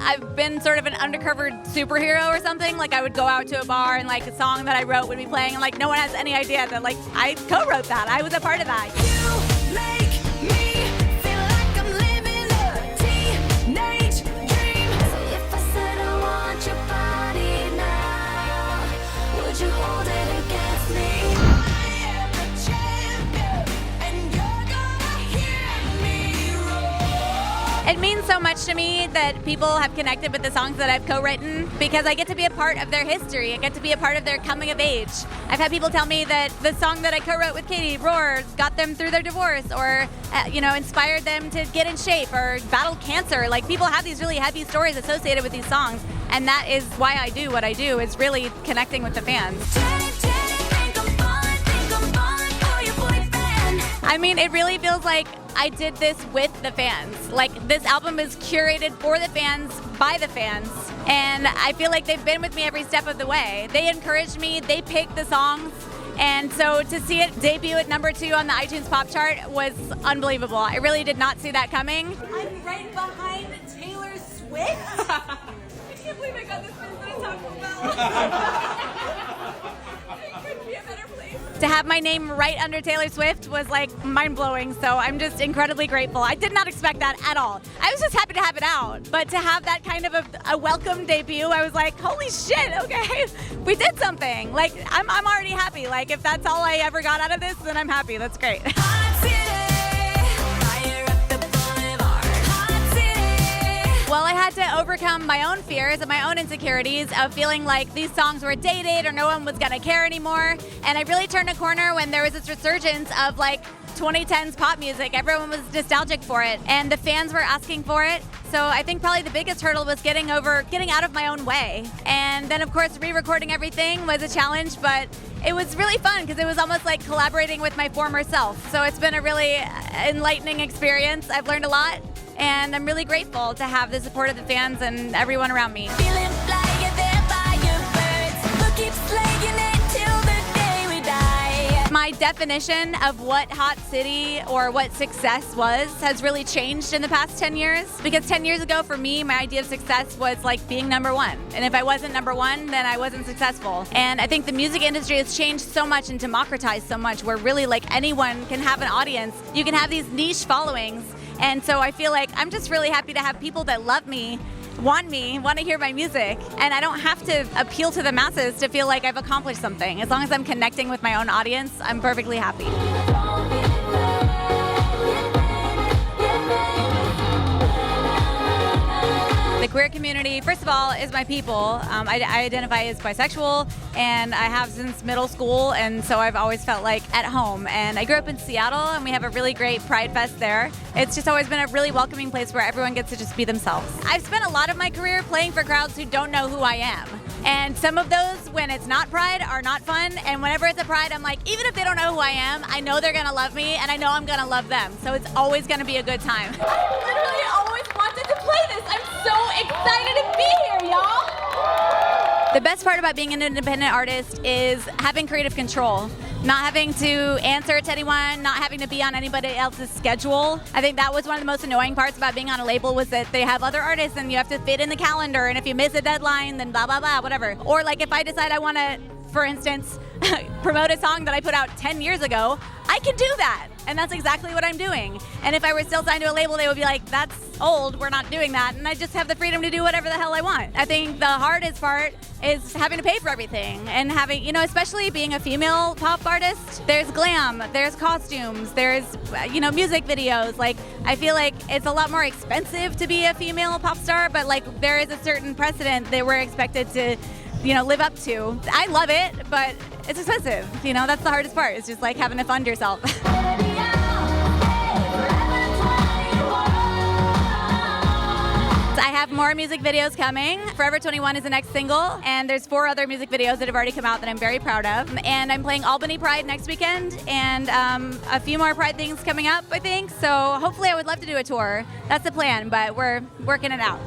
I've been sort of an undercover superhero or something. Like I would go out to a bar and like a song that I wrote would be playing and like no one has any idea that like I co-wrote that. I was a part of that. You make me feel like I'm living a teenage dream. So if I said I want your body now, would you hold it against me? I am a champion, and you're gonna hear me roar. It means so much to me that people have connected with the songs that I've co-written because I get to be a part of their history. I get to be a part of their coming of age. I've had people tell me that the song that I co-wrote with Katy, Roar, got them through their divorce or, inspired them to get in shape or battle cancer. Like people have these really heavy stories associated with these songs, and that is why I do what I do, is really connecting with the fans. Think I'm falling for your boyfriend. I mean, it really feels like I did this with the fans. Like this album is curated for the fans, by the fans, and I feel like they've been with me every step of the way. They encouraged me, they picked the songs, and so to see it debut at #2 on the iTunes Pop Chart was unbelievable. I really did not see that coming. I'm right behind Taylor Swift. I can't believe I got this business at Taco Bell. It couldn't be a better place. To have my name right under Taylor Swift was like mind-blowing, so I'm just incredibly grateful. I did not expect that at all. I was just happy to have it out, but to have that kind of a welcome debut, I was like, holy shit, okay, we did something. Like, I'm already happy. Like, if that's all I ever got out of this, then I'm happy. That's great. Hot city, fire up the boulevard. Hot city. Well, I had to overcome my own fears and my own insecurities of feeling like these songs were dated or no one was gonna care anymore. And I really turned a corner when there was this resurgence of like 2010s pop music. Everyone was nostalgic for it and the fans were asking for it. So I think probably the biggest hurdle was getting out of my own way. And then of course re-recording everything was a challenge, but it was really fun because it was almost like collaborating with my former self. So it's been a really enlightening experience. I've learned a lot. And I'm really grateful to have the support of the fans and everyone around me. Feeling flying there by your birds. We'll keep slaying it till the day we die. My definition of what Hot City or what success was has really changed in the past 10 years. Because 10 years ago for me, my idea of success was like being #1. And if I wasn't #1, then I wasn't successful. And I think the music industry has changed so much and democratized so much where really like anyone can have an audience. You can have these niche followings. And so I feel like I'm just really happy to have people that love me, want to hear my music. And I don't have to appeal to the masses to feel like I've accomplished something. As long as I'm connecting with my own audience, I'm perfectly happy. The queer community, first of all, is my people. I identify as bisexual, and I have since middle school, and so I've always felt like at home. And I grew up in Seattle, and we have a really great Pride Fest there. It's just always been a really welcoming place where everyone gets to just be themselves. I've spent a lot of my career playing for crowds who don't know who I am. And some of those, when it's not Pride, are not fun. And whenever it's a Pride, I'm like, even if they don't know who I am, I know they're gonna love me, and I know I'm gonna love them. So it's always gonna be a good time. I literally always wanted to play this. I'm so excited to be here, y'all. The best part about being an independent artist is having creative control. Not having to answer to anyone, not having to be on anybody else's schedule. I think that was one of the most annoying parts about being on a label was that they have other artists and you have to fit in the calendar, and if you miss a deadline, then blah, blah, blah, whatever. Or like if I decide I want to, for instance, promote a song that I put out 10 years ago, I can do that. And that's exactly what I'm doing. And if I were still signed to a label, they would be like, that's old, we're not doing that. And I just have the freedom to do whatever the hell I want. I think the hardest part is having to pay for everything and having, especially being a female pop artist, there's glam, there's costumes, there's, music videos. Like, I feel like it's a lot more expensive to be a female pop star, but like there is a certain precedent that we're expected to live up to. I love it, but it's expensive. That's the hardest part. It's just like having to fund yourself. I have more music videos coming. Forever 21 is the next single, and there's 4 other music videos that have already come out that I'm very proud of. And I'm playing Albany Pride next weekend, and a few more Pride things coming up, I think. So hopefully I would love to do a tour. That's the plan, but we're working it out.